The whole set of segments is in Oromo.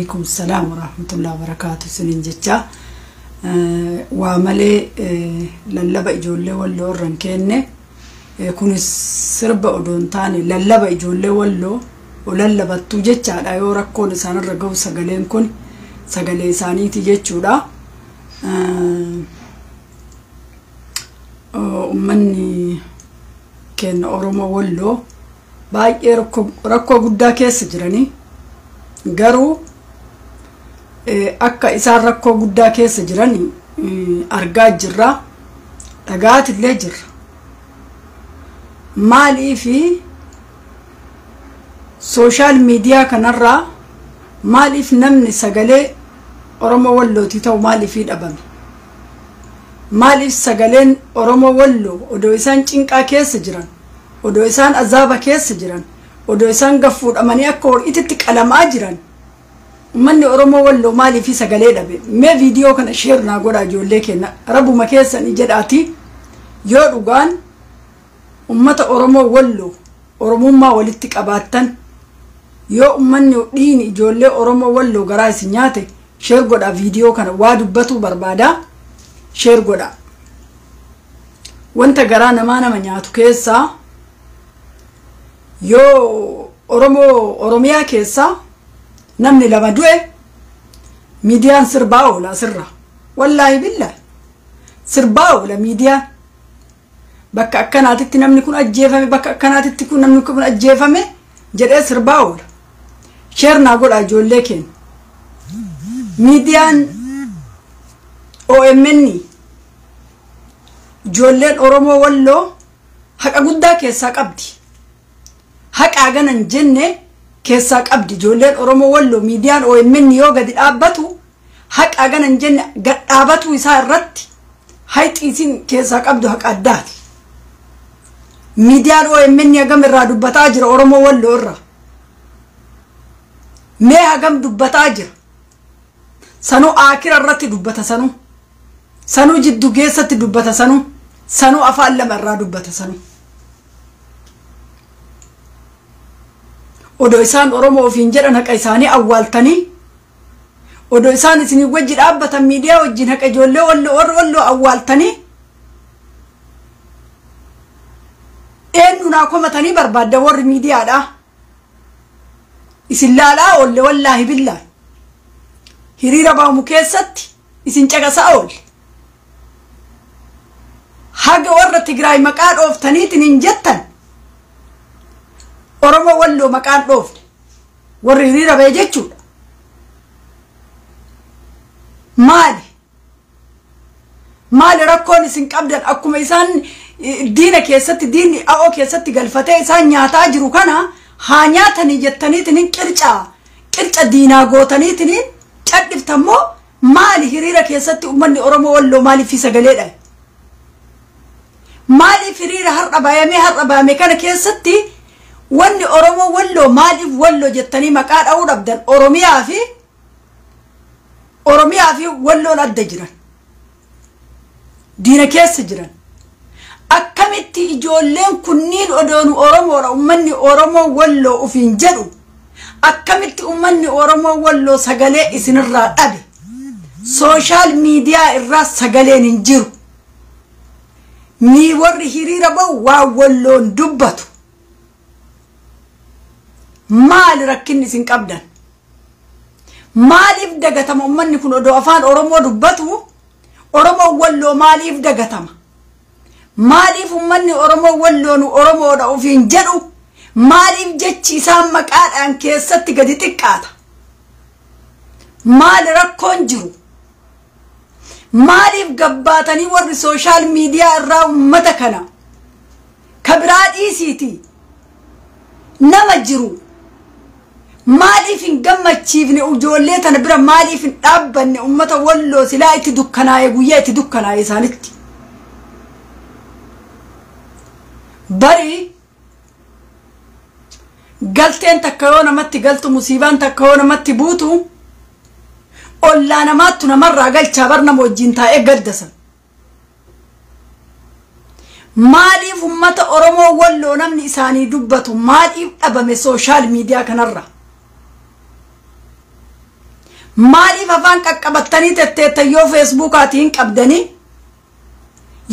عليكم السلام ورحمة الله وبركاته سنين جتّا وعملي للبا يجولي واللو رنكيني يكون السرب أدون تاني للبا يجولي واللو وللبا توجتّا لا يوركون سان الرقو سقلين كون سقلي ساني تجتّو لا أمني كان أورما واللو باي ركو قدا كيس جراني قرو akka isaan rakkoo guddaa keessa jiran argaa jirra dhagaatillee jirra maaliif social media kanarraa maaliif namni sagalee Oromoo Wallooti ta'u maaliif dhabame maaliif sagaleen Oromoo Walloo odoo isaan cinqaa keessa jiran odoo isaan azaaba keessa jiran odoo isaan gaffuudhamanii akka horiitti qalamaa jiran manni Oromoo Walloo maaliif sagalee dhabe mee viidiyoo kana share naa godhaa ijoollee kenna rabbuma keessanii jedhaati yoo dhugaan ummata Oromoo Walloo Oromummaa walitti qabaattan yoo ummanni dhiini ijoollee Oromoo Walloo garaa isin nyaate share godhaa viidiyoo kana waa dubbatu barbaada share godhaa wanta garaa nama nyaatu keessa yoo Oromiyaa keessa namni lama du'e miidiyaan sirbaa oola sirra wallahi billahi sirbaa oola miidiyaan bakka akkanaatitti namni kun ajjeefame bakka akkanaatitti kun namni kun ajjeefame jedhee sirbaa oola share naa godhaa ijoollee keenya miidiyaan OMN ijoolleen Oromoo Walloo haqa guddaa keessaa qabdi haqaa ganan jenne keessaa qabdi ijoolleen Oromoo Walloo miidiyaan OMN yoo gadi dhaabbatu haqa ganan jenne gad dhaabatu isaa irratti hayxiisin keessaa qabdu haqa addaati miidiyaan OMN hagam irraa dubbataa jira Oromoo Walloo irraa mee hagam dubbataa jira sanuu akira irratti dubbata sanuu jiddu geessatti dubbata sanuu afaan lama irraa dubbata sanuu odoo isaan Oromoo ofiin jedhan haqa isaanii awwaaltanii odoo isaan isinii wajji dhaabbatan miidiyaa wajjin haqa ijoollee Walloo awwaaltanii eenyunaa komatanii barbaadda warri miidiyaadha isin laalaa oolle wallaahi billaahi hiriira baamu keessatti isin caqasaa oolle haga warra Tigraay maqaa dhooftaniitiin hin jettan Oromoo Walloo maqaan dhoofne warri hiriira ba'e jechuudha maali rakkoon isin qabdan akkuma isaan diina keessatti diinni AO keessatti galfatee isaan nyaataa jiru kana haa nyaatanii jettaniitiin qirca diinaa gootaniitiin cadhiftammoo maali hiriira keessatti ummanni Oromoo Walloo maaliif sagalee dhabe maaliif hiriira har'a baayame kana keessatti wanni Oromoo Walloo maaliif Walloo jettanii maqaa dha'uu dhabdan Oromiyaa fi Walloon adda jiran diina keessa jiran akkamitti ijoolleen kunniin odoonu Oromoodha ummanni Oromoo Walloo ufiin jedhu akkamitti ummanni Oromoo Walloo sagalee isinirraa dhabe social media irraa sagaleen hin jiru ni warri hiriira ba'u waa Walloon dubbatu maali rakkinni isin qabdan maaliif dagatama ummanni kun odoo afaan Oromoo dubbatu Oromoo Walloo maaliif dagatama maaliif ummanni Oromoo Walloon Oromoodha ufiin jedhu maaliif jechi isaan maqaadhaan keessatti gadi xiqqaata maali rakkoon jiru maaliif gabbaatanii warri social media irraa ummata kana kabiraa dhiisiiti nama jiru maaliif hin gammachiifne ijoollee tana bira maaliif hin dhaabbanne ummata Walloo silaa itti dukkanaa'e guyyaa itti dukkanaa'e isaanitti bari galteen takka yoo namatti galtu musiibaan takka yoo namatti buutu ollaa namaattu namarraa galchaa bar nama wajjin taa'ee gaddasan maaliif ummata Oromoo Walloo namni isaanii dubbatu maaliif dhabame social media kanarra maaliif afaan qaqqabattanii tetteetta yoo feesbuukaatiin qabdanii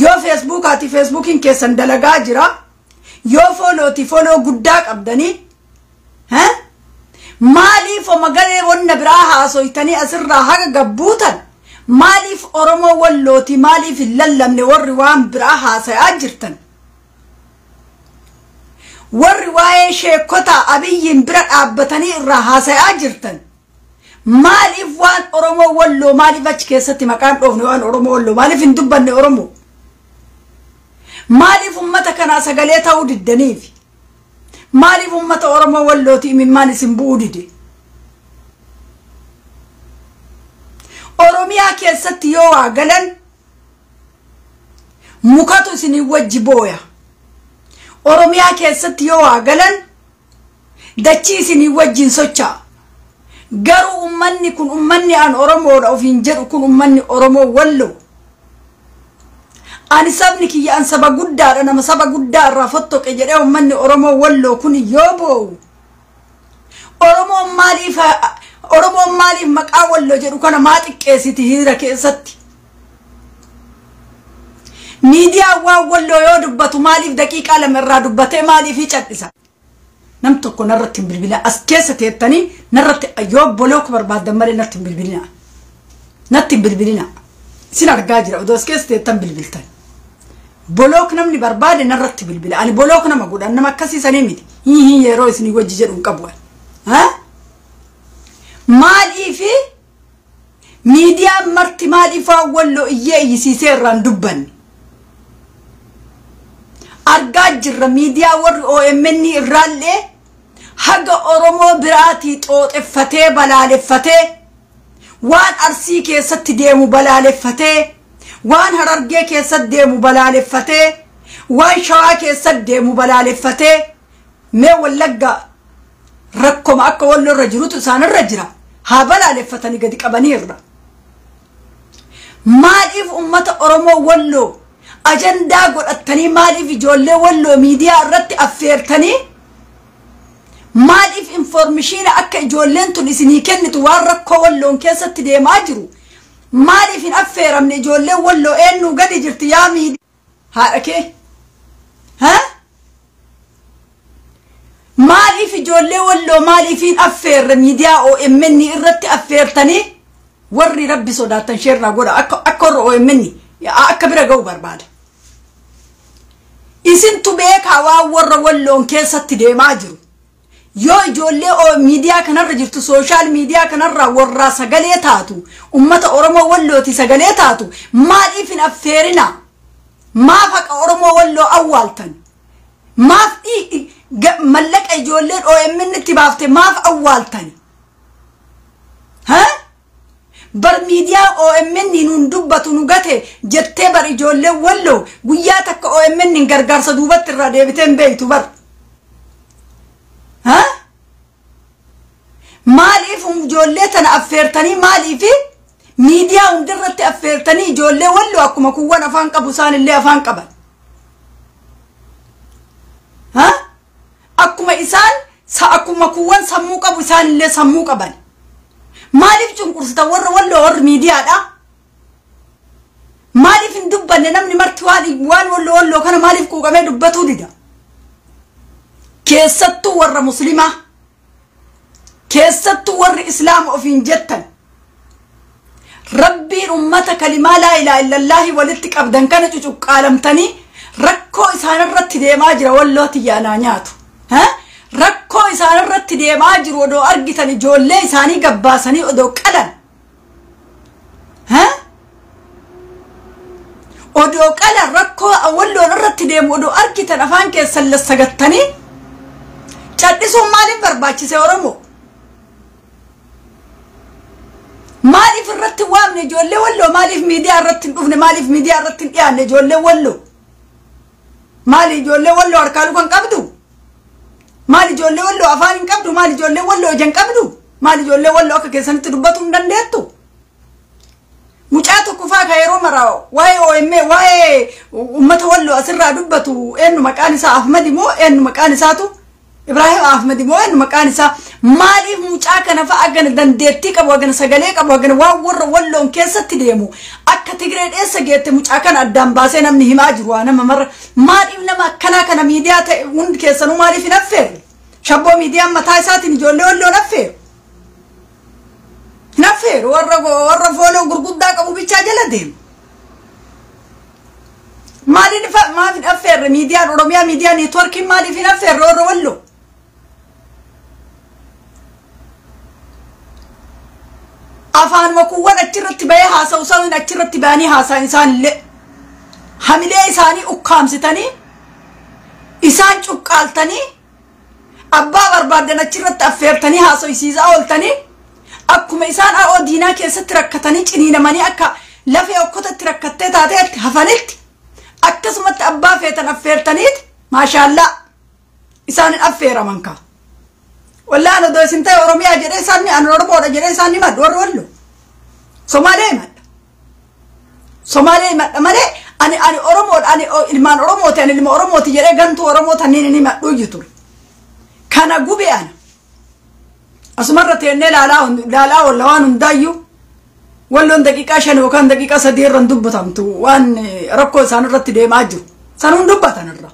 yoo feesbuukaati feesbuukiin keessan dalagaa jira yoo fooloo guddaa qabdanii maaliif magalee wonna biraa haasoytanii asirraa haga gabbuutan maaliif oromoo wallooti maaliif lallamne warri waan biraa haasayaa jirtan warri waa'ee sheekota abiyyiin bira dhaabbatanii irraa haasayaa jirtan maaliif waan oromoo walloo maaliif achi keessatti maqaan dhoofne waan oromoo walloo maaliif hin dubbanne oromoo maaliif ummata kanaa sagalee ta'uu diddaniif maaliif ummata oromoo wallooti imimmaan isin bu'uu dide oromiyaa keessatti yoo waa galan mukatu isinii wajji booya oromiyaa keessatti yoo waa galan dachii isinii wajjin socho'a garuu ummanni kun ummanni an oromoodha ofiin jedhu kun ummanni oromoo walloo ani sabni kiyya an saba guddaadha nama saba guddaa irraa fottoqe jedhee ummanni oromoo walloo kun yoo boo'u oromoon maaliif maqaa walloo jedhu kana maa xiqqeessiti hiriira keessatti miidiyaa waan walloo yoo dubbatu maaliif daqiiqaa lama irraa dubbatee maaliif cadhisa nam tokko narratti hin bilbilina as keessa teettanii narratti yoo bolook barbaadan malee natti hin bilbilina isin argaa jira odoo as keessa teettan bilbiltan bolook namni barbaade narratti bilbila ani bolook nama godhan nama akkasiisanii miti yeroo isinii wajji jedhu hin qabu maaliif miidiyaan marti maaliif walloo iyyee iyyisiisee irraan dubbanne argaa jirra miidiyaa warri OMN irraallee haga oromoo biraatii xooxeffatee balaaleffatee waan arsii keessatti deemu balaaleffatee waan harargee keessatti deemu balaaleffatee waan shawaa keessatti deemu balaaleffatee mee wallagga rakkoma akka walloo irra jirutu isaanirra jira haa balaaleffatanii gadi qabaniirra maaliif ummata oromoo walloo ajandaa godhattanii maaliif ijoollee walloo miidiyaa irratti affeertanii maaliif informeeshina akka ijoolleen tun isinii kennitu waan rakkoo walloon keessatti deemaa jiru maaliif hin affeeramne ijoolleen walloo eenyu gadi jirti yaa miidiyaa haadha kee maaliif ijoollee walloo maaliif hin affeerre miidiyaa OMN irratti affeertanii warri rabbi sodaatan sheerraa godha akka warra OMN akka bira ga'u barbaada isintu beekaa waan warra walloon keessatti deemaa jiru yoo ijoollee miidiyaa kanarra jirtu sooshaal miidiyaa kanarraa warraa sagalee taatu ummata oromoo wallooti sagalee taatu maaliif hin affeerina maaf haqa oromoo walloo awwaaltan maaf mallaqa ijoolleen OMN itti baafte maaf awwaaltani bar miidiyaa OMN nun dubbatu nu gate jettee bar ijoolleen walloo guyyaa takka OMN gargaarsa duubatti irraa deebiteen beeytu bar maaliif ijoollee tana affeertanii maaliif miidiyaa hundirratti affeertanii ijoollee walloo akkuma kuwwan afaan qabu isaanillee afaan qaban akkuma kuwwan sammuu qabu isaanillee sammuu qaban maaliif cunqursita warra walloo warri miidiyaadha maaliif hin dubbanne namni marti waan walloo kana maaliif quuqamee dubbatuu dida keessattuu warra muslimaa keessattuu warri islaama ofiin jettan rabbiin ummata kalimaa laa ilaaha illallaahi walitti qabdan kana cucuqqaalamtanii rakkoo isaanirratti deemaa jira wallootti yaanaa nyaatu rakkoo isaanirratti deemaa jiru odoo argitan ijoollee isaanii gabbaasanii odoo qalan odoo qalan rakkoo walloon irratti deemu odoo argitan afaan keessan lassagattanii cadhisuun maaliif barbaachise oromoo maaliif irratti waamne ijoollee walloo maaliif miidiyaa irratti hin dhufne maaliif miidiyaa irratti hin dhiyaanne ijoollee walloo maali ijoollee walloo harkaa lukan qabdu maali ijoollee walloo afaan hin qabdu maali ijoollee walloo jan qabdu maali ijoollee walloo akka keessanitti dubbatu hin dandeettu mucaa tokko faa ka yeroo maraa waa'ee OMN waa'ee ummata walloo asirraa dubbatu eenyu maqaan isaa Ahmad moo eenyu maqaan isaatu Ibrahim Ahmed mo'en maqaan isaa maaliif mucaa kana fa'a gan dandeettii qabu gan sagalee qabu gan waan warra walloon keessatti deemu akka Tigree dheessa geette mucaa kana addaan baasee namni himaa jiru waa nama marra maaliif nama akkanaa kana miidiyaa ta'e hundi keessanuu maaliif hin affeerre shabboo miidiyaan mataa isaatiin ijoollee walloon affeeru nafeeru warra fooloo gurguddaa qabu bichaa jala deemu maaliif hin affeerre miidiyaan Oromiyaa miidiyaa neetworkiin maaliif hin affeerre warra walloo afaan makuwwan achirratti bahee haasa'u isaanii achirratti bahanii haasa'an isaanillee hamilee isaanii ukkaamsitanii isaan cuqqaaltanii abbaa barbaadan achirratti affeertanii haasa'isiisaa ooltanii akkuma isaan aa'oo diinaa keessatti rakkatanii ciniinamanii akka lafee okkotatti rakkattee taateetti hafanitti akkasumatti abbaa feetan affeertaniiti maashaallah isaanin affeeraman kaa والله أنا دوس أنت أوروميا جري سامي أنا أوروبا جري سامي ما دور ولو سومالي ما مالي أنا أورومو أنا إلمان أورومو تاني لما أورومو تجري جنتو أورومو تاني ما دوجتور كان أجوبي أنا أسمرة تاني لا ولا وان دايو ولو دقيقة عشان وكان دقيقة سدير رندوب بتامتو وان ركو سانرت دي ماجو سانون دوب بتانرا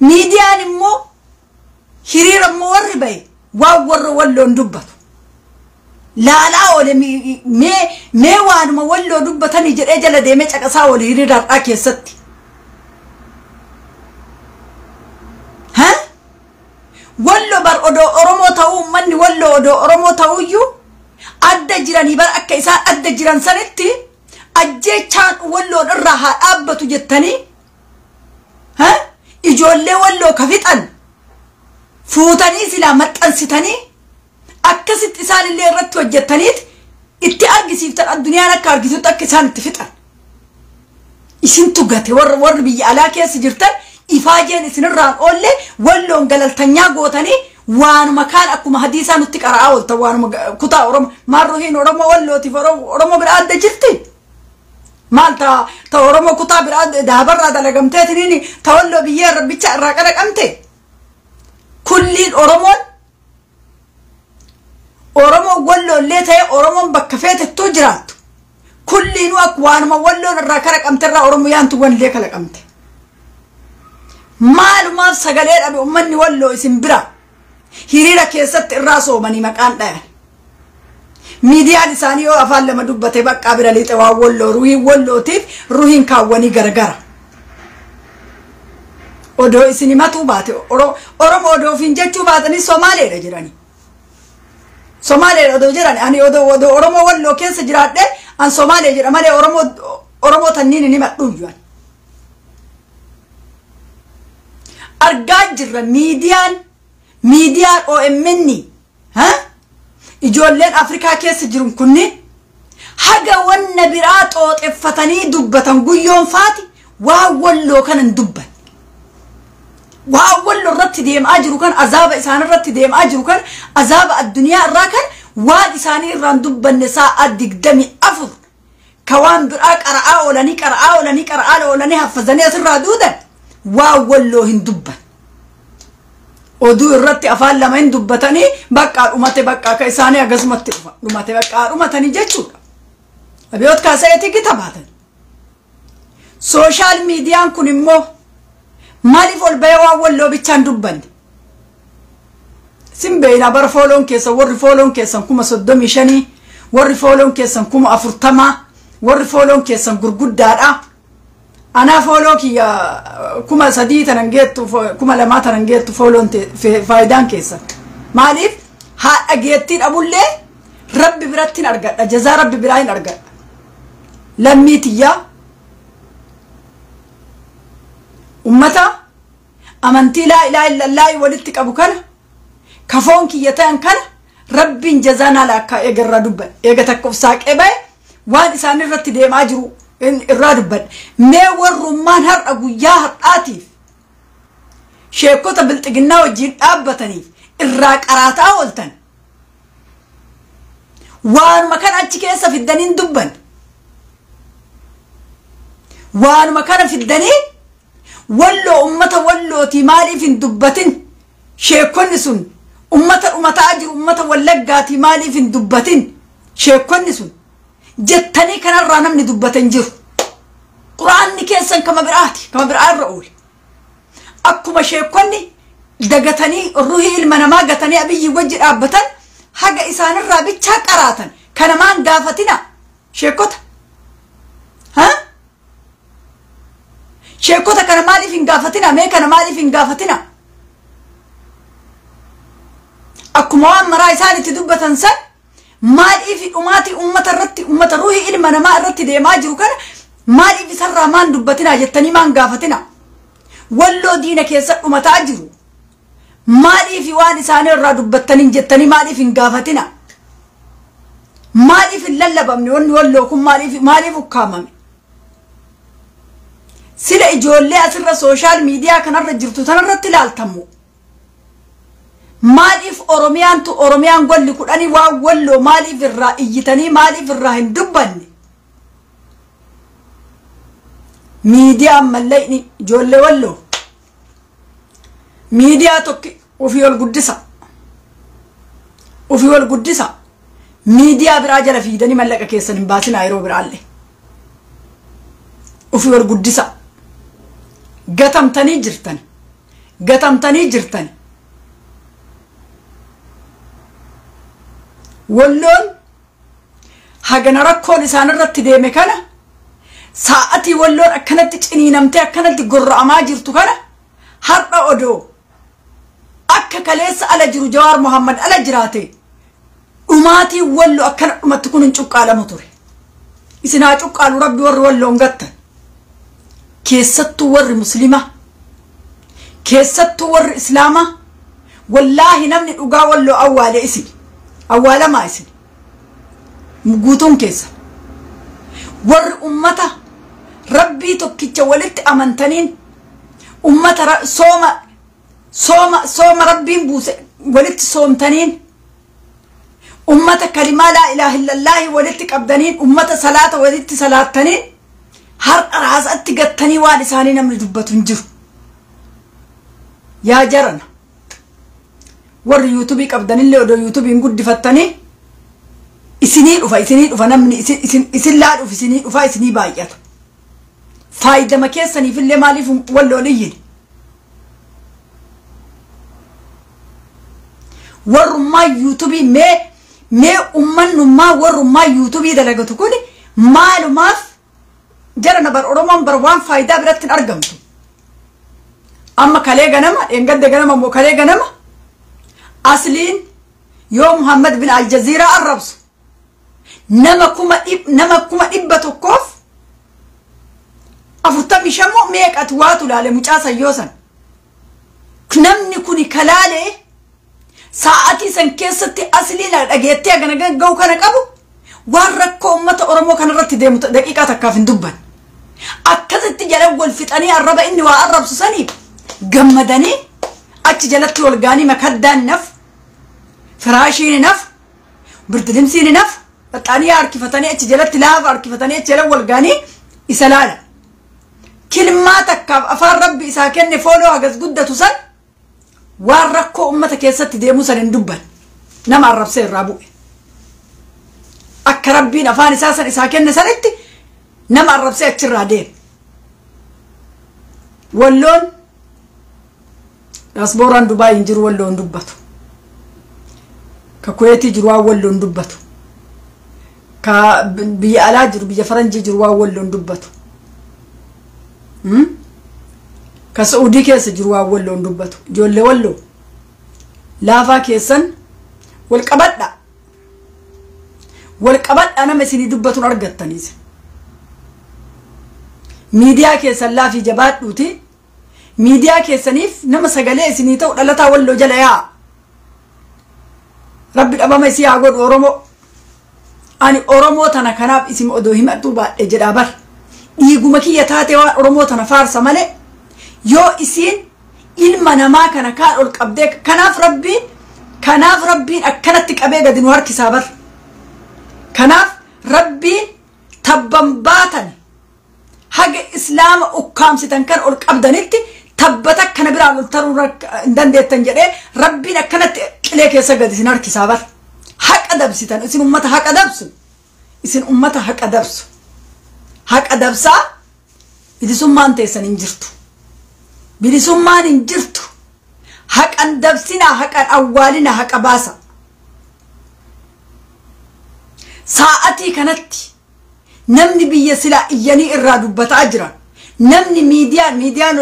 ميديا نمو هيرير مور باي واور ولو ندبت لا ولا مي وان ما ولو دبتني جر اجل دي مچ قسا ول هيرير اكي ست ها ولو بر اودو اورمو تاو من ولو اودو اورمو تاو يو اد جيراني بر اكيسا اد جيران سنتي اجيچان ولو الراها ابتو جتني ها اجولي ولو كفيطن فوتاني سلا متقنستني أكست إسان اللي رت وجدتنيت إتأرجي سيفتر الدنيا أنا كارجي تك إسان تفتر إسن تجته ور بيجي على كيس جرتن إفاجين إسن الران أولي ولون قال التنيا قوتني وان مكان أكو محدثا نتك أراول توان كتا أورم ماروهين أورم ولو تفرم أورم براد جرتي مالتا تورم كتا براد ده برا ده لقمتي تنيني تولو بيجي ربي تشرق رقمتي كلين أورمو ولو اللي تاي أورمو بكفيت التجرات كلين وأكوان ما ولو الراكرك أمترا أورمو يانتو ون ليك لك أمت ما سجلين أبي أمني ولو اسم برا هيريرا كيست الراسو مني مكان ده ميديا لسانيو أفعل لما دبته بق أبرا لي توا ولو روحي ولو تيف روحين كاوني غرغرة Odoo isinimatu baate Oromoo odoo finjechuu baatanii Somaaleedha jirani. Somaaleedha odoo jirani ani odoo Oromoo walloo keessa jiraadhe an Somaalee jedha malee Oromoo tanniin ni madhuuyyaan. Argaa jirra miidiyaan OMN ha ijoolleen Afrikaa keessa jirun kunni haga wanna biraa xooxeffatanii dubbatan guyyoon faati waa walloo kanan dubban. وأول الرت ديم أجرو كان عذاب إنسان الرت ديم أجرو كان عذاب الدنيا الراكن واد إنساني راندوب بالنساء أدق دمي أفض كوان براك أرعى ولا نيك أرعى ولا نحفظني أسر رادودا وأول له هندوبا ودو الرت أفعل لما هندوبتني بقى أمتي بقى كإنساني أجزمت أمتي بقى أمتني جتشو أبيوت كاسيتي كتاباتن سوشال ميديا كونيمو مالي فول بيوا ولو بيتشان دبن سيمبينا بر فولون كيسا ور فولون كيسا كوما صدومي شني ور فولون كيسا كوما افرتما ور فولون كيسا غرغد دارا انا فولوكي كوما سديتا نجيت كوما لما تنجيت فولون في فايدان كيسا مالي ها اجيتين ابو لي ربي براتين ارغا جزاء ربي براين ارغا لميتيا أمتا أمنتي لا إله إلا الله ولدتك أبو كان كفونك يتان كان رب جزانا لك إجر دبا إجتك وساق إبا وان إسان الرت ديم أجرو إن الرادبا ما والرمان هر أبو ياهر آتيف شيكوتا بلتقنا وجين أبتني الراك أراتا أولتن وان مكان أتشكيسا في الدنين دبا وان مكان في الدنين ولو أمتا ولو تمالي في دبتين sheekonni sun ummata jiru ummata wallaggaati maaliif hin dubbatin sheekonni sun jettanii kanarraa namni dubbatan jiru quraanni keessan kama biraa irra oole akkuma sheekonni dagatanii ruuhii ilma namaa gatanii abiyyi wajji dhaabbatan haga isaanirraa bichaa qaraatan kana maan gaafatina sheekota sheekota kana maaliif hin gaafatina mee kana maaliif hin gaafatina akkuma waan maraa isaanitti dubbatan san maaliif dhumaati ummata ruuhii ilma namaa irratti deemaa jiru kana maaliif isarraa maan dubbatina jettanii maan gaafatina walloo diina keessa dhumataa jiru maaliif waan isaanii irraa dubbattaniin jettanii maaliif hin gaafatina maaliif hin lallabamne wanni walloo kun maaliif ukkaamame sila ijoollee asirra sooshaal miidiyaa kanarra jirtu tanarratti ilaaltamu maaliif oromiyaan golli kudhanii waan walloo maaliif irraa iyyitanii maaliif irraa hin dubbanne miidiyaa ammallee ijoollee walloo miidiyaa tokko ofii wal guddisa miidiyaa biraa jala fiidanii mallaqa keessan hin baasinaa yeroo biraallee ofii wal guddisa gatamtanii jirtan walloon hagana rakkoon isaan irratti deeme kana sa'atii walloon akkanatti ciniinamtee akkanatti gorra'amaa jirtu kana har'a odoo akka kaleessa ala jiru Jawaar Muhammad ala jiraate dhumaatii wallo akkana dhumatti kun hin cuqqaalamu ture isin haa cuqqaalu rabbi warri walloon gattan keessattuu warri muslima keessattuu warri islaama wallaahi namni dhugaa walloo awwaalamaa isin guutuun keessa warri ummata rabbii tokkicha walitti amantaniin ummata sooma rabbiin buuse walitti soomtaniin ummata kalimaa laa ilaaha illallaahi walitti qabdaniin ummata salaata walitti salaattaniin har'a raasatti gattanii waan isaanii namni dubbatu hin jiru yaa jarana warri yuutubii qabdanillee odoo yuutubiin guddifattanii isinii dhufa namni isin laadhuuf isinii dhufa isinii baay'ata faayidama keessaniifillee maaliif walloon iyyin warrummaa yuutubii mee ummannummaa warrummaa yuutubii dalagatu kun maalumaaf jarana bar oromoon bar waan faayidaa biratti hin argamtu amma kalee ganama dheengadde ganama immoo kalee ganama asliin yoo Muhammad bin Aljaziiraa arrabsu nama kuma dhibba tokkoof 45 meeqati waatu laale mucaa sayyoosan namni kuni kalaalee sa'atii san keessatti asliin dhageettee agana gagga'u kana qabu waan rakkoo ummata oromoo kanarratti deemu daqiiqaa takkaaf hin dubban akkasitti jala wal fixanii arraba inni waa arrabsu saniif gammadanii achi jalatti wal gaanii makaddaan naf firaashiin naf birdilimsiin naf baxaanii harkifatanii achi jalatti laafa harkifatanii achi jala wal gaanii isa laala kilmaa takkaaf afaan rabbi isaa kenne fooloo hagas guddatu san waan rakkoo ummata keessatti deemu san hin dubban nama arrabsee irraa bu'e akka rabbiin afaan isaa san isaa kenne sanitti nama arrabsee achirraa deeme walloon asbooraan Dubaay hin jiru walloon dubbatu ka Kuweetii jiru waan walloon dubbatu ka biyya alaa jiru biyya Faranjii jiru waan walloon dubbatu ka Saudi keessa jiru waan walloon dubbatu ijoollee walloo laafaa keessan wal qabadha nama isinii dubbatuun argattaniis miidiyaa keessan laafii jabaadhuuti miidiyaa keessaniif nama sagalee isinii ta'u dhalataa walloo jala yaa rabbi dhabama isii haa godhu oromoo ani oromoo tana kanaaf isin odoo himadhu baadhe jedhaa bar dhiiguma kiyya taate waan oromoo tana faarsa malee yoo isiin ilma namaa kana kaan ol qabdee kanaaf rabbiin akkanatti qabee gadi nu harkisaa bar kanaaf rabbiin tabban baatan haga islaama ukkaamsitan kan ol qabdanitti tabbatak kana biraan ultaruu dandeettan jedhee rabbiin akkanatti qilee keessa gadi isin harkisaa bar haqa dabsitan isin ummata haqa dabsu isin ummata haqa dabsu haqa dabsaa bilisummaan teessan hin jirtu bilisummaan hin jirtu haqan dabsinaa haqan awwaalina haqa baasa sa'atii kanatti namni biyya silaa iyyanii irraa dubbataa jiran namni miidiyaan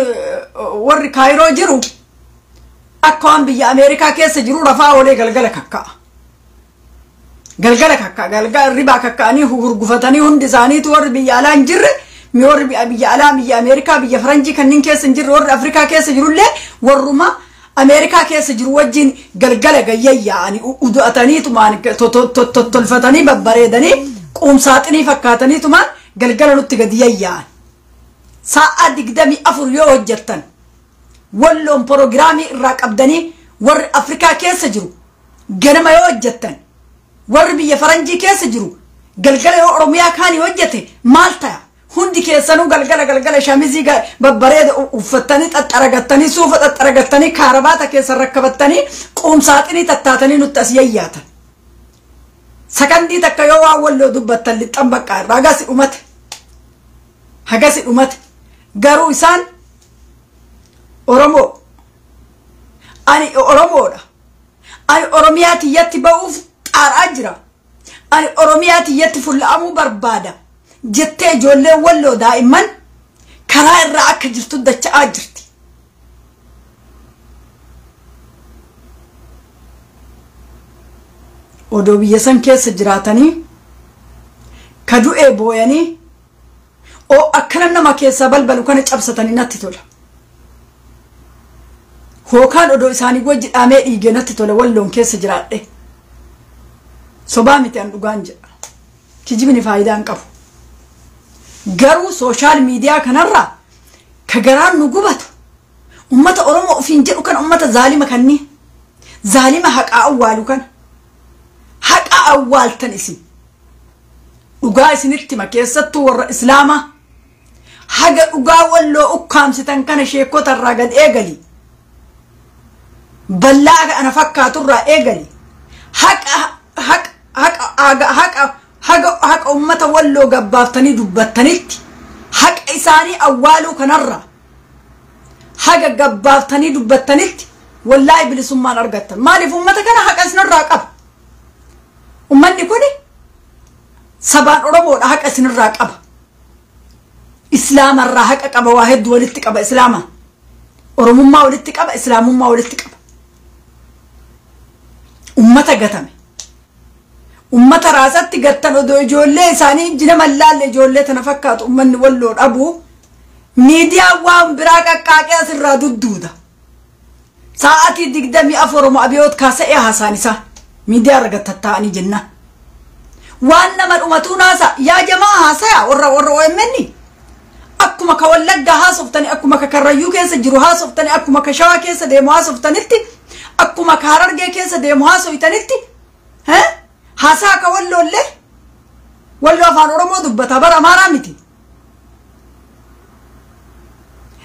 warri kaayiroo jiru akka waan biyya Ameerikaa keessa jiru rafaa olee galgala kakka'a galgala ribaa kakka'anii hurgufatanii hundi isaaniitu warri biyya alaa hin jirre warri biyya alaa biyya Ameerikaa biyya Faranjii kanneen keessa hin jirre warri Afrikaa keessa jirullee warruma Ameerikaa keessa jiru wajjin galgala gayyayyaa'anii udu'ataniitumaan tolfatanii babbareedanii quumsaaxinii fakkaataniitumaan galgala nutti gadi yayyaa'an sa'a 24 yoo hojjettan walloon proogiraamii irraa qabdanii warri Afrikaa keessa jiru ganama yoo hojjettan warri biyya Faranjii keessa jiru galgala yoo Oromiyaa kaanii hojjete maal ta'a hundi keessanuu galgala shamizii babbareeda uffatanii xaxxaragattanii suufa xaxxaragattanii kaarabaata keessa rakkabattanii quumsaaxinii tattaatanii nutti as yayyaatan sakandii takka yoo waan walloo dubbattan lixxan baqqaa irraa hagasi dhumate garuu isaan Oromoo ani Oromoodha ani Oromiyaa tiyyatti ba'uuf xaaraa jira ani Oromiyaa tiyyatti fulla'amuu barbaada jettee ijoolleen walloo daa'imman karaa irraa akka jirtu dacha'aa jirti odoo biyya san keessa jiraatanii ka du'ee booyanii oo akkana nama keessaa balbalu kana cabsatanii natti tola hookaan odoo isaanii wajji dhaamee dhiigee natti tola walloon keessa jiraadhe sobaa miti an dhugaan jedha kijibni faayidaa hin qabu garuu sooshaal miidiyaa kanarraa ka garaan nu gubatu ummata Oromoo ofiin jedhu kan ummata zaalima kanni zaalima haqaa awwaalu kana haqa awwaaltan isin dhugaa isinitti makeessattuu warra islaamaa haga dhugaa walloo ukkaamsitan kana sheekotarraa gad eegali ballaa ana fakkaaturraa eegali haqa ummata walloo gabbaaftanii dubbattanitti haqa isaanii awwaaluu kanarraa haga gabbaaftanii dubbattanitti wallaahi bilisummaan argattan maaliif ummata kana haqa isinirraa qaba ummanni kuni sabaan Oromoodha haqa isinirraa qaba islaamarraa haqa qaba waa hedduu walitti qaba islaama oromummaa walitti qaba islaamummaa walitti qaba ummata gatame ummata raasatti gattan odoo ijoollee isaanii jina mallaalle ijoollee tana fakkaatu ummanni walloo dhabu miidiyaa waan biraa qaqqaaqee asirraa dudduuda sa'aatii 24 Oromoo abiyoot kaasa'ee haasaan isaa miidiyaa irra gattattaa'anii jenna waan nama dhumatu naasa yaa jamaa haasaya warra OMN akkuma ka Wallaggaa haasoftanii akkuma ka Karrayyuu keessa jiru haasoftanii akkuma ka Shawaa keessa deemu haasoftanitti akkuma ka Harargee keessa deemu haasoftanitti haasaa ka walloo afaan Oromoo dubbata bara Amaaraa miti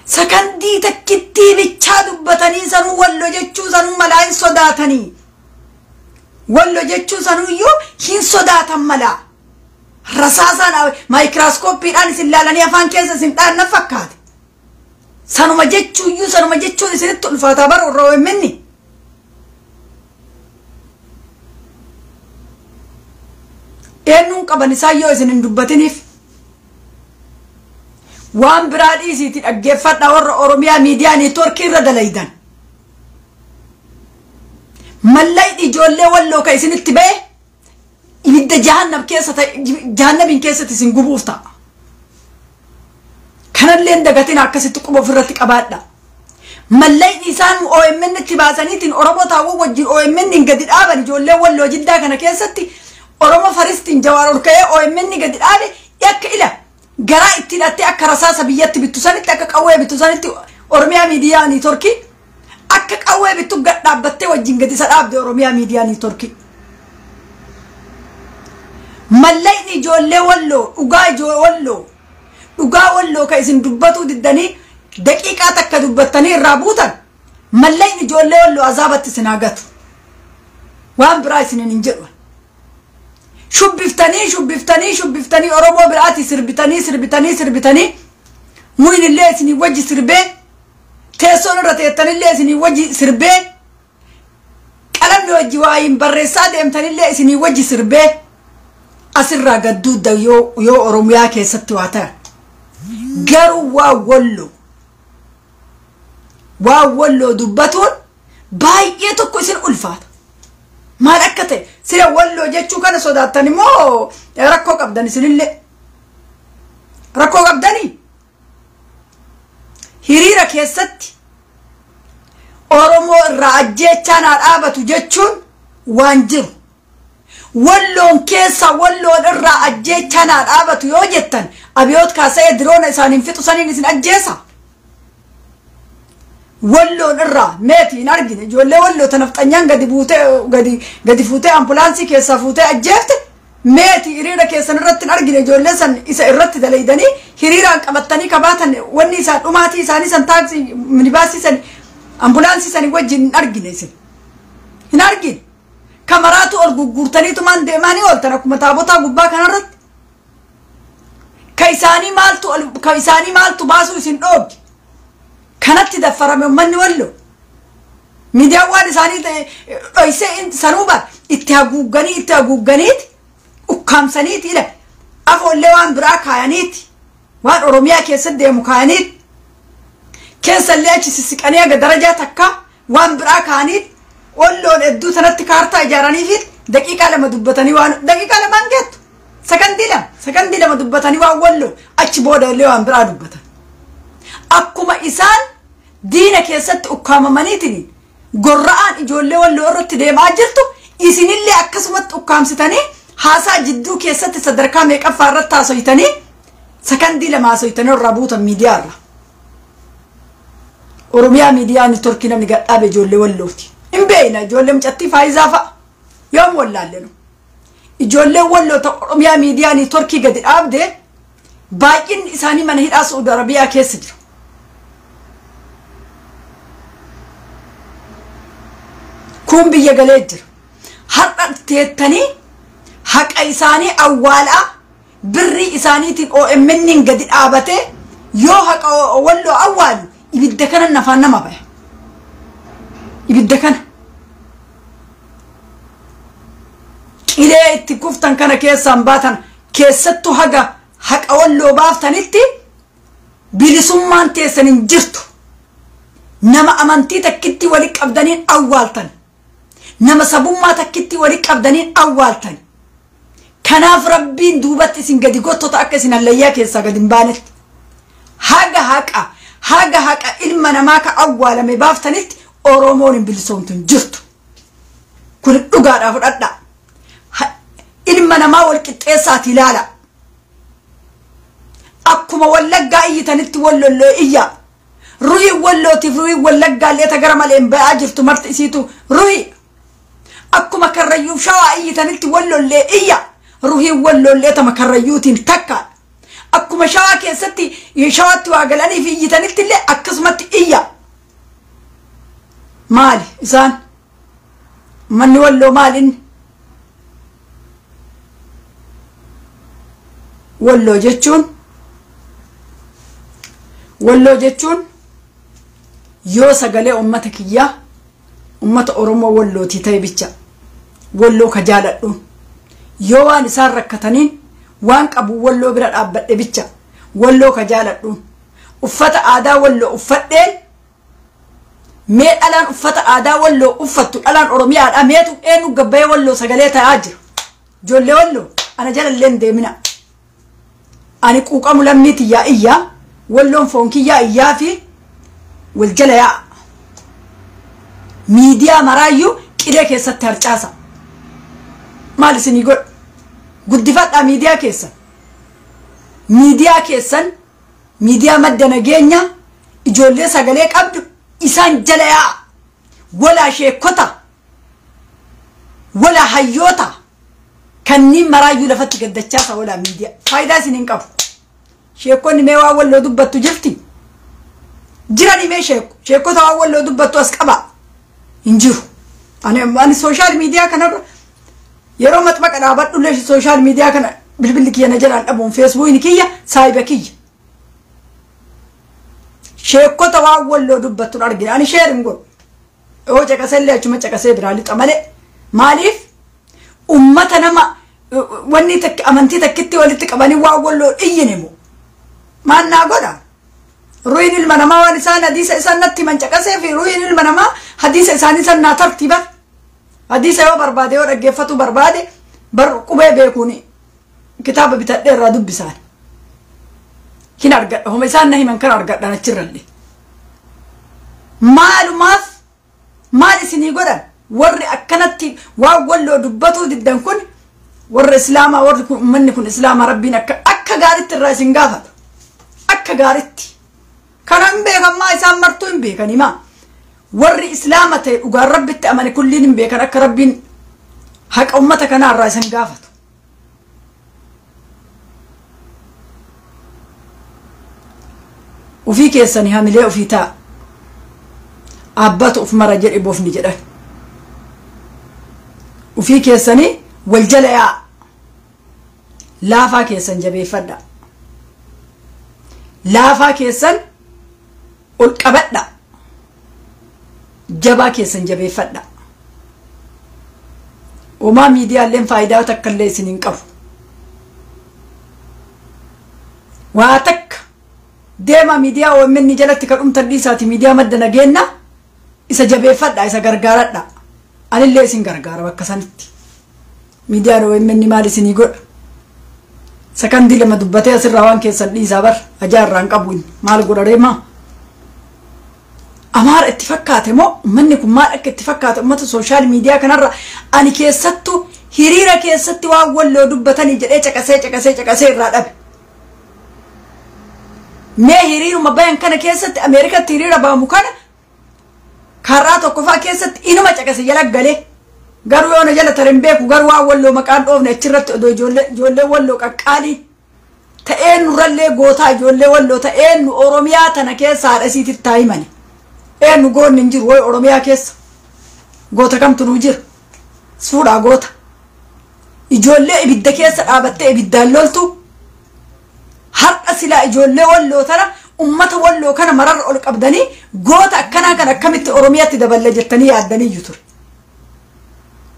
sakandii takkittii bichaa dubbatanii sanuu walloo jechuu sanuu malaa hin sodaatanii walloo jechuu sanuu iyyuu hin sodaatan malaa rasaasaan maayikiraaskooppiidhaan isin laalanii afaan keessa isin dhaanna fakkaate sanuma jechuu iyyuu sanuma jechuun isinitti ulfaataa bara warra OMN eenyuun qaban isaan yoo isin hin dubbatiniif waan biraa dhiisiiti dhaggeeffadhaa warra Oromiyaa miidiyaa neetwoorkii irra dalaydan mallaydi ijoollee walloo ka isinitti ba'e ibidda jahannabiin keessatti isin gubuuf ta'a kanallee dagatiin akkasitti quba ofirratti qabaadha mallaydi isaan OMN itti baasaniitiin Oromoo taawwa wajjin OMN gadi dhaaban ijoollee walloo jiddaa kana keessatti Oromoo faristiin jawaar olka'ee OMN gadi dhaabe akka ila garaa itti hidhattee akka rasaasa biyyatti bittu sanitti akka qawwee bittu sanitti Oromiyaa miidiyaa neetwoorkii akka qawwee bittu gad dhaabbattee wajjin gadi isa dhaabde Oromiyaa miidiyaa neetwoorkii mallayni ijoollee walloo dhugaa walloo ka isin dubbatu diddanii daqiiqaa takka dubbattanii irraa buutan malleen ijoollee walloo azaabatti sinaagatu waan biraa isinin hin jedhu shubbiftanii oromoo biraati sirbitanii mu'inillee isinii wajji sirbee teessoon irra teettanillee isinii wajji sirbee qalamni wajji waayin barreessaa deemtanillee isinii wajji sirbee asirraa gadduudda yoo oromiyaa keessatti waa ta'an garuu waa walloo dubbatuun baay'ee tokko isin ulfaata maal akka ta'e sira walloo jechuu kana sodaattan immoo rakkoo qabdan isinillee rakkoo qabdanii hiriira keessatti oromoo irraa ajjeechaan haa dhaabatu jechuun waan jiru walloon keessa walloon irraa ajjeechaan haa dhaabatu yoo jettan abiyoot kaasa'ee diroona isaaniin fixu saniin isin ajjeesa walloon irraa meetii hin argine ijoollee walloo tanafxanyaan gadi fuutee ambulaansii keessaa fuutee ajjeefte meetii hiriira keessan irratti hin argine ijoollee san isa irratti dalaydanii hiriiraan qabattanii kabaatan wanni isaan dhumaatii isaanii san taaksii minibaasii san ambulaansii sanii wajjin hin argine isin hin argine kamaraatu ol gurgurtaniitumaan deemaanii ooltan akkuma taabotaa gubbaa kanarratti ka isaanii maaltu baasuu isin dhoogi kanatti daffarame ummanni walloo miidiyaan waan isaanii dhoysee sanuu bara itti haguugganiiti ukkaamsaniiti ila afoollee waan biraa kaayaniiti waan oromiyaa keessatti deemu kaayaniiti keessallee achi sissiqanii aga darajaa takka waan biraa kaayaniiti walloon hedduu sanatti kaartaa ijaaraniifi daqiiqaa lama dubbatanii waan daqiiqaa lamaan geettu sakandii lama dubbatanii waan walloo achi booda illee waan biraa dubbatan akkuma isaan diina keessatti ukkaamamaniitiin gorra'aan ijoollee walloo irratti deemaa jirtu isinillee akkasumatti ukkaamsitanii haasaa jidduu keessatti sadarkaa meeqaffaa irratti haasoytanii sakandii lama haasoytanii irraa buutan miidiyaarra oromiyaa miidiyaa neetworkii namni gadhaabe ijoollee wallooti hin beeyna ijoollee mucattii faayizaa fa'a yoom wallaallee ijoollee walloota oromiyaa miidiyaa neetworkii gadi dhaabde baay'inni isaanii mana hidhaa Saudi Arabiyaa keessa jiru kun biyya galee jira har'a teettanii haqa isaanii awwaalaa birrii isaaniitiin OMN gadi dhaabate yoo haqa walloo awwaalu ibidda kana nafaan nama baya ibidda kana qilee itti kuftan kana keessaan baatan keessattu haqa walloo baaftanitti bilisummaan teessan hin jirtu nama amantii takkitti wali qabdaniin awwaaltan nama sabummaa takkitti wali qabdaniin awwaaltan kanaaf rabbiin duubatti isin gadi gottota akka isin hallayyaa keessaa gadi hin baanetti haga haqa ilma namaa ka awwaalame baaftanitti oromoon hin bilisoomtu hin jirtu kun dhugaadhaa fudhadha ilma namaa wal qixxeessaati ilaala akkuma wallaggaa iyyitanitti wallollee iyya ruhii wallootiif ruhii wallaggaallee ta gara malee hin ba'aa jirtu marti isiitu ruhii akkuma karrayyuuf shawaa iyyitanitti wallollee iyya ruhii wallollee ta makarrayyuutiin takka akkuma shawaa keessatti shawaatti waa galaniif iyyitanitti illee akkasumatti iyya maali isaan manni walloo maalin walloo jechuun yoo sagalee ummata kiyyaa ummata oromoo wallooti ta'e bicha walloo ka jaaladhu yoo waan isaan rakkataniin waan qabu walloo bira dhaabbadhe bicha walloo ka jaaladhu uffata aadaa walloo uffadheen mee dhalaan uffata aadaa walloo uffattu dhalaan oromiyaadha meetu eenu gabbayee walloo sagalee ta'aa jira ijoollee walloo ana jalallee hin deemina ani quuqamu lammiiti yaa iyyaa walloon foonkiyyaa iyyaa fi wal jala yaa miidiyaa maraayyuu qilee keessatti harcaasa maal isinii godhu guddifadhaa miidiyaa keessan miidiyaa madda nageenya ijoollee sagalee qabdu isaan jala yaa walaa sheekota walaa hayyoota kanniin maraayyuu lafatti gaddachaasa walaa miidiyaa faayidaa isin hin qabu sheekonni mee waa walloo dubbattu jirti jirani mee sheekota waa walloo dubbattu as qaba hin jiru ani social media kanarra yeroo maxmaqa dhaabadhullee social media kana bilbilli kiyya na jalaan dhabuun Facebook kiyya saayiba kiyya sheekota waa walloo dubbattu argina ani sheerin godhu oo caqasellee achuma caqasee biraa lixa malee maaliif ummata nama wanni amantii takkitti walitti qabanii waa walloo dhiyyine moo maannaa godha ruin ilma namaa waan isaan hadiisa isaan natti mancaqasee fi ruin ilma namaa hadiisa isaanii san naa tartiiba hadiisa yoo barbaade yoo dhaggeeffatu barbaade bar qubee beekuuni kitaaba bitadhee irraa dubbisaan kin argadha homa isaan na himan kan argadhan achirrallee maalumaaf maal isinii godhan warri akkanatti waa walloo dubbatuu diddan kun warri islaamaa warri kun ummanni kun islaamaa rabbiin akka gaaritti irraa isin gaafata akka gaaritti kanan beekan maa isaan martuu hin beekani maa warri islaama ta'e dhugaan rabbitti amane kulliin hin beekan akka rabbiin haqa ummata kanaa irraa isin gaafatu ufii keessanii hamilee ufii ta'a abbatu uf mara jedhe boofni jedhan ufii keessanii wal jala yaa laafaa keessan jabeeffadha laafaa keessan ol qabadha jabaa keessan jabeeffadha uumaa miidiyaaleen faayidaa takka illee isin hin qabu waa takka deema miidiyaa OMN jalatti kadhumtan dhiisaati miidiyaa madda nageenya isa jabeeffadha isa gargaaradha anillee isin gargaara bakka sanitti miidiyaan OMN maal isinii godha sakandii lama dubbatee asirraa waan keessan dhiisaa bar ajaarraan qabuun maal godha reemaa amaara itti fakkaate moo ummanni kun maal akka itti fakkaate ummata social media kanarra ani keessattu hiriira keessatti waan walloo dubbatanii jedhee caqasee irraa dhabe mee hiriiruma bayan kana keessatti Ameerikatti hiriira baamu kana karaa tokkoffaa keessatti inuma caqase jala galee garuu yoo na jala tarin beeku garuu waan walloo maqaan dhoofne achirratti odoo ijoollee walloo qaqqaalii ta'een nurrallee gootaa ijoollee walloo ta'een nu Oromiyaa tana keessa haadha isiititti taa'imani nu goonni hin jiru way Oromiyaa keessa goota kamtu nu jira suudhaa goota ijoollee ibidda keessa dhaabattee ibiddaan loltu har'a silaa ijoollee walloo tana ummata walloo kana mararra ol qabdanii goota akkanaa kan akkamitti Oromiyaatti daballe jettanii yaaddanii jiru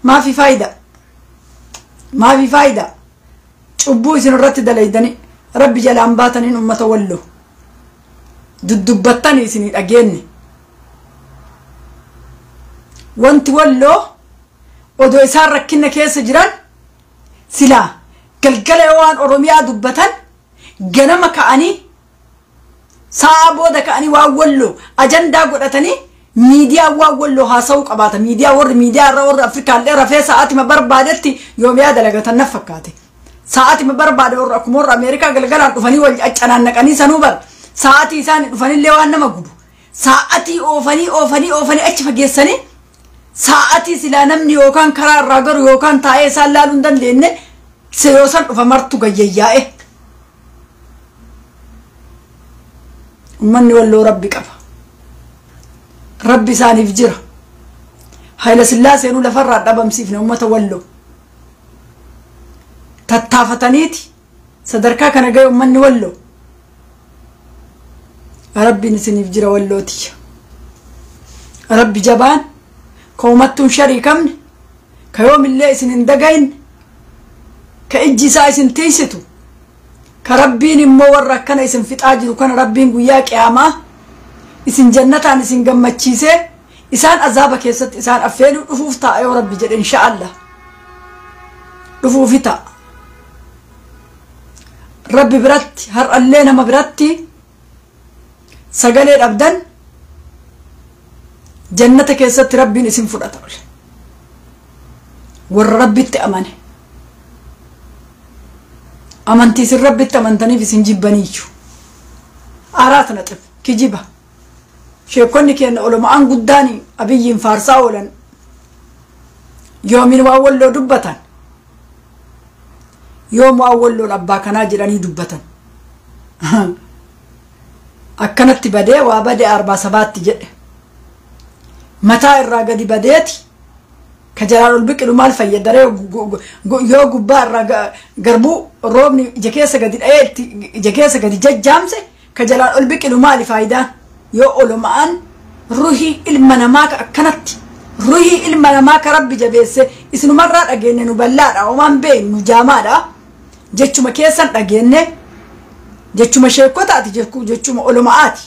maafi faayida cubbuu isin irratti dalaydanii rabbi jalaan baataniin ummata walloo dudubbattanii isinii dhageenye wanti walloo odoo isaan rakkina keessa jiran silaa galgala waan Oromiyaa dubbatan ganama ka'anii sa'a booda ka'anii waan walloo ajandaa godhatanii miidiyaa waan walloo haasa'uu qabaata miidiyaa warri Afrikaallee rafee sa'aatima barbaadetti yoomiyaa dalagatan naf fakkaate sa'aatima barbaade warri akkuma warri Ameerikaa galgalaan dhufanii wal accanaannaqanii sanuu bar sa'aatii isaanii dhufanillee waan nama gubu sa'aatii oofanii achi fageessanii sa'aatii silaa namni yookaan karaa irraa garu yookaan taa'ee isaan laaluu hin dandeenye yoo dhufa martu gayyayyaa'e ummanni walloo rabbi qaba rabbi isaaniif jira Hayla Sillaaseenuu lafarraa dhabamsiifne ummata walloo tattaafataniiti sadarkaa kana gahe ummanni walloo rabbiin isiniif jira wallooti rabbi jabaan ka umattuun sharii kamne ka yoomillee isin hin dagayin ka ijji isaa isin tiisitu ka rabbiin immoo warra akkana isin fixaa jiru kana rabbiin guyyaa qiyaamaa isin jannataan isin gammachiisee isaan azaaba keessatti isaan affeeluu dhufuuf ta'a yoo rabbi jedhe insha'Allah dhufuufi ta'a rabbi biratti har'allee nama biratti sagalee dhabdan jannata keessatti rabbiin isin fudhata warra rabbitti amane amantii isin rabbitti amantaniif isin jibbaniichu araat naxif kijiba sheekonni keenya olomaan guddaanii abiyyiin faarsaa oolan yoomin waa walloo dubbatan yoom waa walloon abbaa kanaa jedhanii dubbatan akkanatti badee waa badee 47 jedhe mataa irraa gadi badeeti ka jalaan ol biqilu maal fayyadaree yoo gubbaa irraa garbuu roobni ija keessa gadi dha'ee ija keessa gadi jajjaamse ka jalaan ol biqilu maali faayidaan yoo olumaan ruhii ilma namaa akkanatti ruhii ilma namaa ka rabbi jabeesse isinumarraa dhageenne nu ballaadha omaan beeynu nu jaamaadha jechuma keessan dhageenne jechuma sheekotaati jechuma olumaati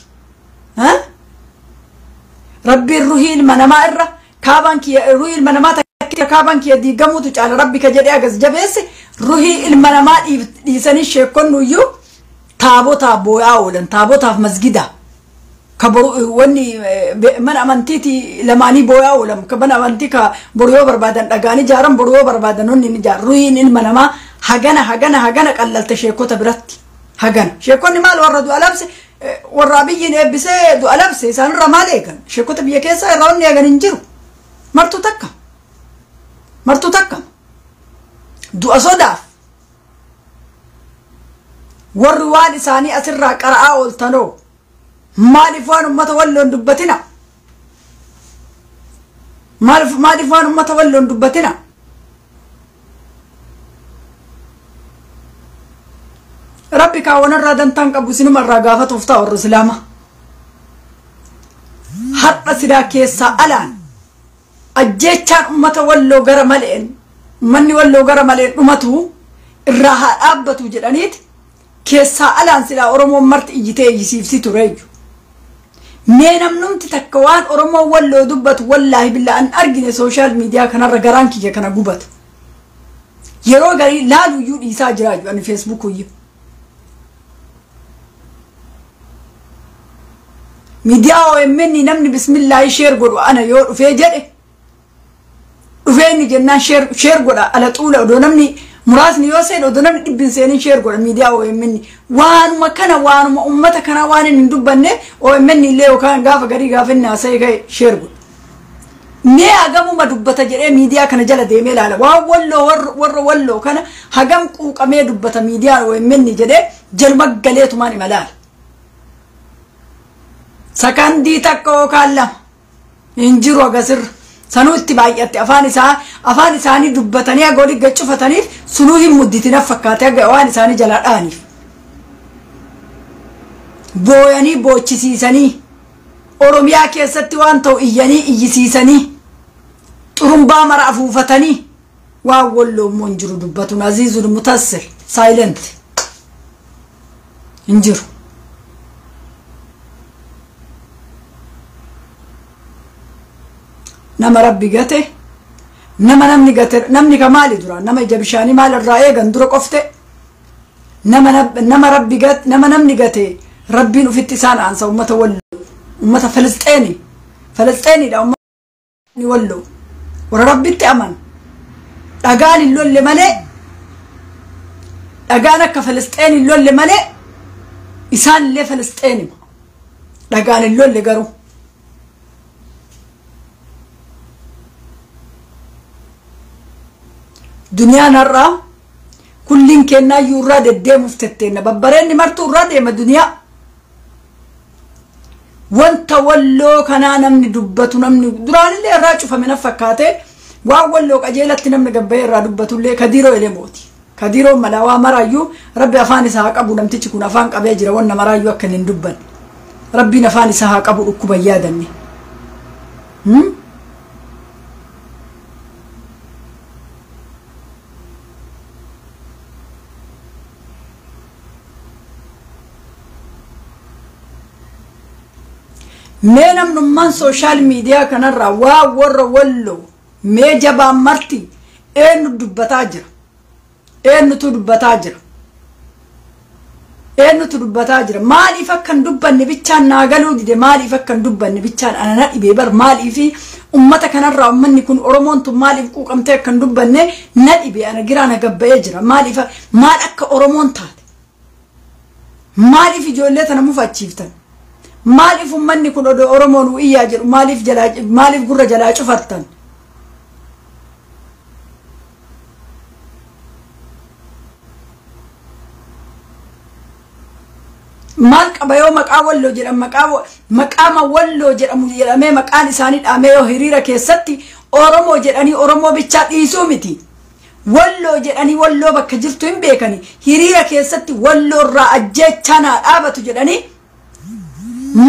rabbiin ruhii ilma namaa irra kaabaan kiyya ruhii ilma namaa takka kaabaan kiyya diigamuutu caala rabbi ka jedhee agas jabeesse ruhii ilma namaa dhiisanii sheekonnuyyuu taabotaaf boo'aa oolan taabotaaf masgida ka boru wanni mana amantiiti lamaanii boo'aa oolan ka mana amantii ka boru yoo barbaadan dhagaanii jaaran boru yoo barbaadan onni ni jaar ruhiin ilma namaa hagana qallalta sheekota biratti hagana sheekonni maal warra du'a labse warra biyyiin eebbisee du'a labse isaanirra maal eegan sheekota biyya keessa irraa onni eegan hin jiru martu takka du'a sodaaf warri waan isaanii asirraa qara'aa ooltanoo maaliif waan ummata walloon dubbatina maaliif waan ummata walloon dubbatina rabbi kaawanarraa dantaan qabu isinumarraa gaafatuuf ta'a warra islaama har'a sidaa keessaa alaan ajjeechaan ummata walloo gara maleen ummanni walloo gara maleen dhumatu irraa haa dhaabbatu jedhaniiti keessaa alaan silaa oromoon marti iyyitee iyyisiifsi tureeyyu mee namnumti takka waan oromoon walloo dubbatu wallaahi billaa an argine sooshaal miidiyaa kanarra garaan kiyya kana gubatu yeroo garii laaluyyuu dhiisaa jiraayyu ani feesbuukuyyuu miidiyaa OMN namni bismillaahi sheer godhu ana yoo dhufee jedhe dhufeeni jennaan sheer godha ala xuula odoo namni muraasni yoo seen odoo namni dhibbin seenin sheer godha miidiyaa OMN waanuma kana waanuma ummata kana waan hin dubbanne OMN illee yookaan gaafa garii gaafa inni haasa'e ga'e sheer godha mee hagamuma dubbata jedhee miidiyaa kana jala deemee ilaala waan walloo warra walloo kana hagam quuqamee dubbata miidiyaa OMN jedhee jaluma galeetumaan imalaala sakandii takka yookaan lama hin jiru agasirra sanuu itti baay'atte afaan isaanii dubbatanii aga olii gaccufataniif sunuu hin mudditina fakkaate aga waan isaanii jalaa dha'aniif booyanii boochisiisanii oromiyaa keessatti waan ta'u iyyanii iyyisiisanii xurumbaa mara afuufatanii waan walloo immoo hin jiru dubbatuun aziizul mutassir saayilent hin jiru nama rabbi gate nama namni gate namni ka maali dura nama ija bishaanii maal irraa eegan dura qofte nama rabbi gate nama namni gate rabbiin ufitti isaan aansa ummata walloo ummata Falisxeeniidha ummata walloo warra rabbitti aman dhagaan hin lolle malee dhagaan akka Falisxeen hin lolle malee isaan illee Falisxeenima dhagaan hin lolle garuu duniyaan har'aa kulliin kennaa iyyuu irraa deddeemuuf tetteenna babbareenni martuu irraa deema duniyaa wanta walloo kanaa namni dubbatu namni duraanillee irraa cufame na fakkaate waan walloo qajeelatti namni gabbayee irraa dubbatullee kadiiroo elemooti kadiiroo malaa waa maraayyuu rabbi afaan isaa haa qabu namtichi kun afaan qabee jira wanna maraayyuu akka hin dubbanne rabbiin afaan isaa haa qabu dhukkuba yaadanne mee namnummaan sooshaal miidiyaa kanarraa waa warra walloo mee jabaan marti eenyutu dubbataa jira maaliif akka hin dubbanne bichaan naagaluu dide maaliif akka hin dubbanne bichaan anana dhibee bar maaliif ummata kanarraa ummanni kun oromoon tun maaliif quuqamtee akka hin dubbanne na dhibee ana giraan gabbayee jira maaliif maal akka oromoon taate maaliif ijoollee tana mufachiiftan maaliif ummanni kun odoo oromoon iyyaa jedhu maaliif gurra jalaa cufattan maal qaba yoo maqaa walloo jedhamu maqaama walloo jedhamu jedhamee maqaan isaanii dhaamee yoo hiriira keessatti oromoo jedhanii oromoo bichaa dhiisuu miti walloo jedhanii walloo bakka jirtu hin beekani hiriira keessatti walloo irraa ajjeechaa naa dhaabatu jedhanii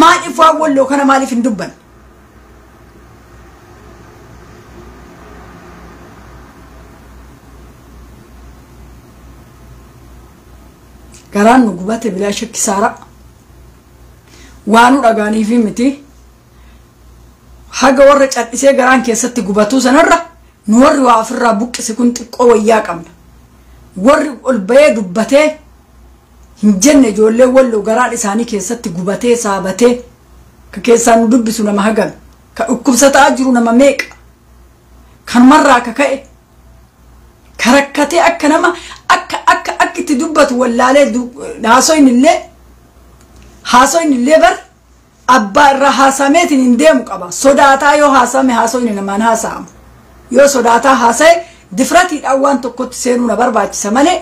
maaliif waa walloo kana maaliif hin dubban garaan nu gubate bilaa shakki saara waanu dhagaanii fi miti haga warra cadhisee garaan keessatti gubatuu sanarra nu warri waa ofirraa buqqise kun xiqqoo wayyaa qabna warri ol bahee dubbatee hin jenne ijoollee walloo garaan isaanii keessatti gubatee saabatee ka keessaan nu dubbisu nama hagam ka dhukkubsataa jiru nama meeqa kanumarraa ka ka'e ka rakkatee akka nama akka itti dubbatu wallaalee haasoin illee bar abbaa irraa haasameetiin hin deemu qaba sodaataa yoo haasame haasoin namaan haasa'amu yoo sodaataa haasa'e difratiidhaan waan tokkotti seenuu na barbaachisa malee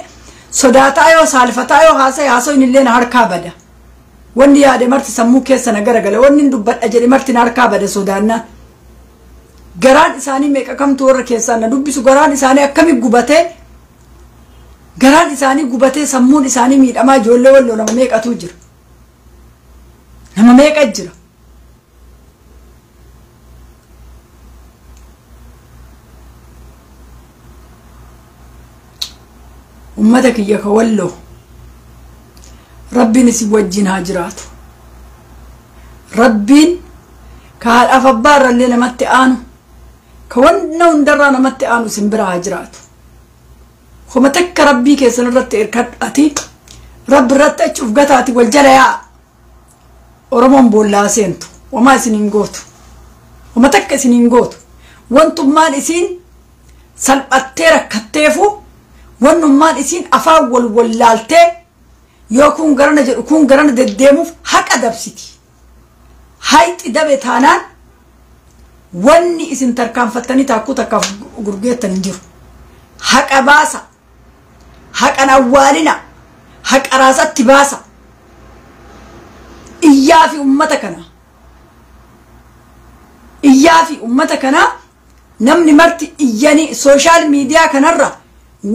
sodaataa yoo saalfataa yoo haasa'e haasoin illee na harkaa bada wanni yaade marti sammuu keessa na garagala wanni hin dubbadha jedhe marti na harkaa bada sodaannaa garaan isaanii meeqa kamtu warra keessaan na dubbisu garaan isaanii akkami gubatee garaan isaanii gubatee sammuun isaanii miidhamaa ijoollee walloo nama meeqatu jira nama meeqa jira ummata kiyya ka walloo rabbiin isin wajjin haa jiraatu rabbiin ka haadhaaf abbaa irrallee namatti aanu ka wanna hundarraa namatti aanu isin bira haa jiraatu kuma takka rabbii keessan irratti irkadhati rabbi irratti achi ufgataati wal jala yaa oromoon boollaa seentu wamaa isin hin gootu wama takka isin hin gootu wantummaan isiin salphattee rakkatteefu wannummaan isiin afaan wal wallaaltee yoo kun garana jedhu kun garana deddeemuuf haqa dabsiti hayxi dabe taanaan wanni isin tarkaanfattanii taakkuu takkaaf gurgeettan hin jiru haqa baasa haqan awwaalina haqa raasatti baasa iyyaa fi ummata kana namni marti iyyanii sooshaal miidiyaa kanarra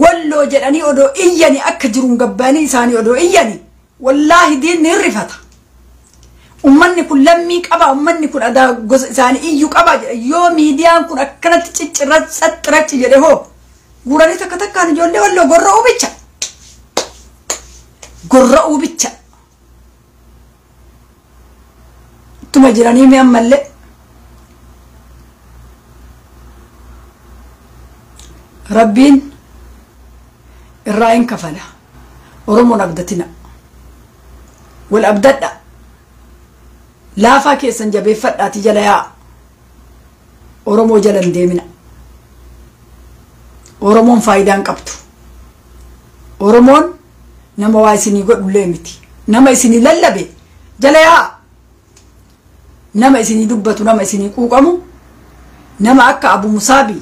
walloo jedhanii odoo iyyanii akka jiruun gabbaanii isaanii odoo iyyanii wallaahi diinni hirrifata ummanni kun lammii qaba ummanni kun adaa gosa isaanii iyyuu qaba yoo miidiyaan kun akkanatti ciccirrachi jedhe hoo guranii takka takkaan ijoollee walloo gorra'uu bicha tuma jiranii mi ammallee rabbiin irraa hin kafala oromoon abdatina wal abdadha laafaa keessan jabeeffadhaati jala yaa oromoo jala hin deemina oromoon faayidaan qabdu oromoon nama waa isinii godhullee miti nama isinii lallabe jala yaa nama isinii dubbatu nama isinii quuqamu nama akka abu musaabii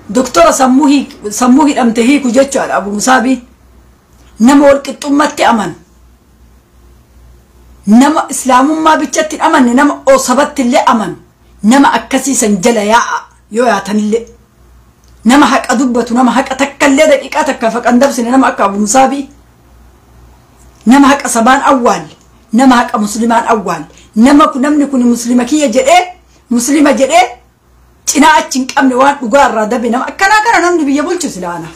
doktora sammuu hidhamte hiiku jechuudha abu musaabii nama walqixxummatti amanu nama islaamummaa bichatti amanne nama osabatti illee amanu nama akkasiisan jala yaa'a yoo yaatanillee nama haqa dubbatu nama haqa takkallee daqiiqaa takka faqan dabsine nama akka abu musaabii nama haqa sabaan awwaal nama haqa muslimaan awwaal namni kun muslima kiyya jedhee muslima jedhee cinaa achi hin qabne waan dhugaa irraa dabe nama akkanaa kana namni biyya bulchu silaana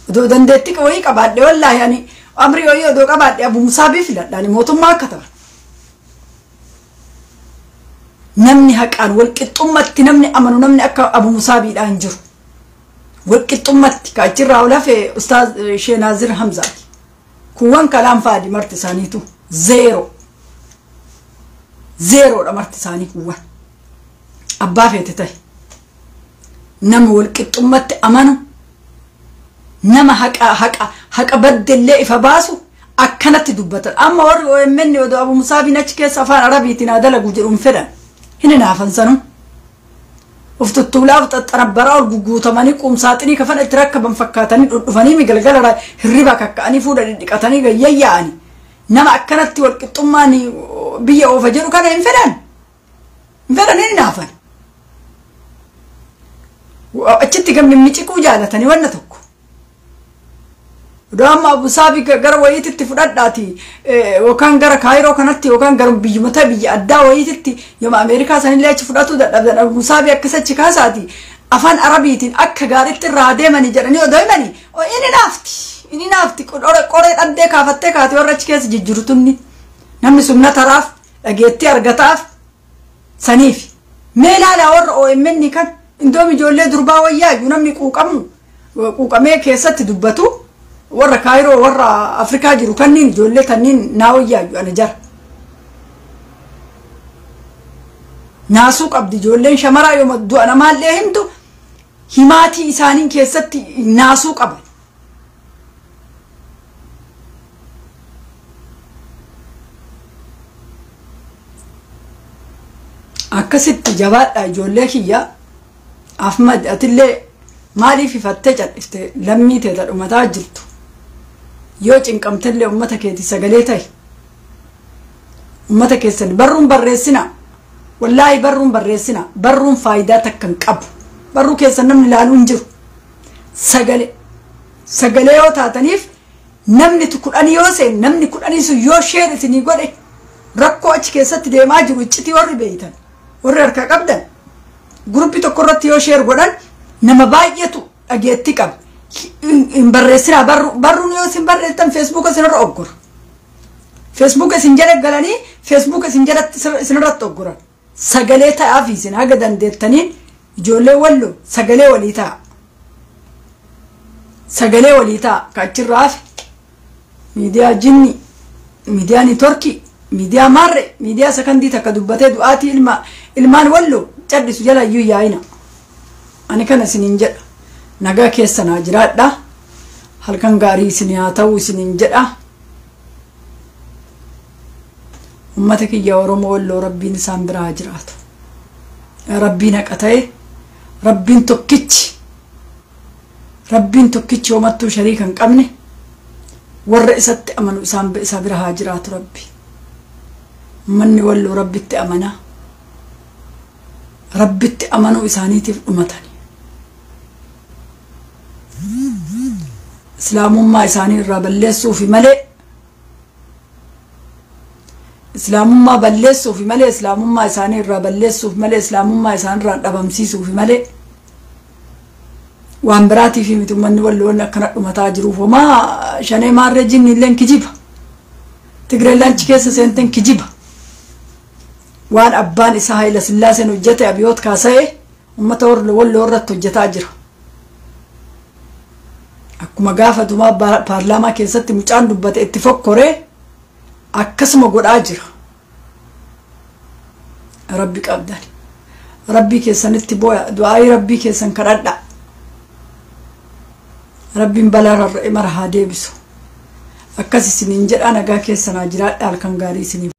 odoo dandeetti wayii qabaadhe wallaahi ani amri wayii odoo qabaadhe abu musaabii filadhaani mootummaa akka ta'an namni haqaan walqixxummatti namni amanu namni akka abu musaabiidhaa hin jiru walqixxummatti ka achirraa olafe ustaaz sheenaazir hamzaati kuwwan kalaan faadi marti isaaniitu zeeroodha marti isaanii kuwwan abbaa feete ta'e nama walqixxummatti amanu nama haqa baddellee ifa baasu akkanatti dubbatan amma warri OMN odoo abu musaabiin achi keessa afaan arabiitiin haa dalagu jedhuun fedhan hin naafan sanu uftuttuulaaf xaxxanabbaraa ol guguutamanii qumsaaxinii kafan itti rakkaban fakkaatanii dhufanii migalgala hirriba kakka'anii fuudha dhidhiqatanii gayyayyaa'anii nama akkanatti wal qixxummaan biyya oofa jedhu kana hin fedhan hin naafan achitti gamni miciquu jaalatanii wanna tokko Amma Abusaabii gara wayiititti fudhadhaati yookaan gara Kaayiroo kanatti yookaan gara biyyumata biyya addaa wayiititti yooma Ameerikaa sanillee achi fudhatu dadhabdan Abusaabii akkasachi kaasaati afaan Arabiitiin akka gaariitti irraa deemanii jedhanii odoo himanii inni naafti qoree dhaddee kaafattee kaatee warra achi keessa jijjirutunni namni sumna taraaf dhageettii argataaf saniif mee ilaalaa warra OMN kan indoomi ijoollee durbaa wayyaayyuu namni quuqamee keessatti dubbatu warra Kaayiroo warra Afrikaa jiru kanniin ijoollee tanniin naa wayyaayyuu ana jara naasuu qabdi ijoolleen shamaraa yooma du'a namaallee himtu himaatii isaaniin keessatti naasuu qaban akkasitti jabaadha ijoollee kiyya Ahmad atillee maaliif ifattee cadhifte lammii teeta dhumataa jirtu yoo cinqamtellee ummata keeti sagalee ta'e ummata keessan barruun barreessina wallaahi barruun barreessina barruun faayidaa takkan qabu barruu keessan namni ilaaluu hin jiru sagalee yoo taataniif namni kudhanii yoo seen namni kudhanii sun yoo sheer isinii godhe rakkoo achi keessatti deemaa jiru iccitii warri beeytan warri harka qabdan guruppi tokko irratti yoo sheer godhan nama baay'eetu dhageetti qaba in barreessina barruun yoo isin barreessan Facebook isinirra oggura Facebook isin jala galanii Facebook isin jalatti isinirratti ogguran sagalee ta'aaf isin haga dandeettaniin ijoollee walloo sagalee walii ta'a kaachirraaf miidiyaa jinni miidiyaa niitworkii miidiyaa maarre miidiyaa sakandii takka dubbatee du'aatii ilmaan walloo cadhisu jala iyyuu yaa'ina ani kana isiniin jedha nagaa keessanaa jiraadha halkan gaarii isin haa ta'u isiniin jedha ummata kiyya Oromoo walloo rabbiin isaan biraa jiraatu rabbiin haqa ta'e rabbiin tokkichi homattuu shariika hin qabne warra isatti amanu isa bira haa jiraatu rabbi ummanni walloo rabbitti amana rabbitti amanuu isaaniitiif dhumatani islaamummaa isaanii irraa balleessuufi malee islaamummaa balleessuufi malee islaamummaa isaanii irraa balleessuufi malee islaamummaa isaanii irraa dhabamsiisuufi malee waan biraatiif miti ummanni walloon akkana dhumataa jiruuf homaa shanee maarree jinni illeen kijiba Tigreellaanchi keessa seenten kijiba waan abbaan isaa Haayila Sillaaseen hojjete Abiyoot Kaasa'ee ummata walloo irratti hojjetaa jira akkuma gaafa dumaa paarlaamaa keessatti mucaan dubbate itti fokkoree akkasuma godhaa jira rabbi qabdan rabbii keessanitti booya du'aayi rabbii keessan kadhadha rabbiin balaa rarra'e mara haa deebisu akkas isiniin jedha nagaa keessanaa jiraadha halkan gaarii isiniif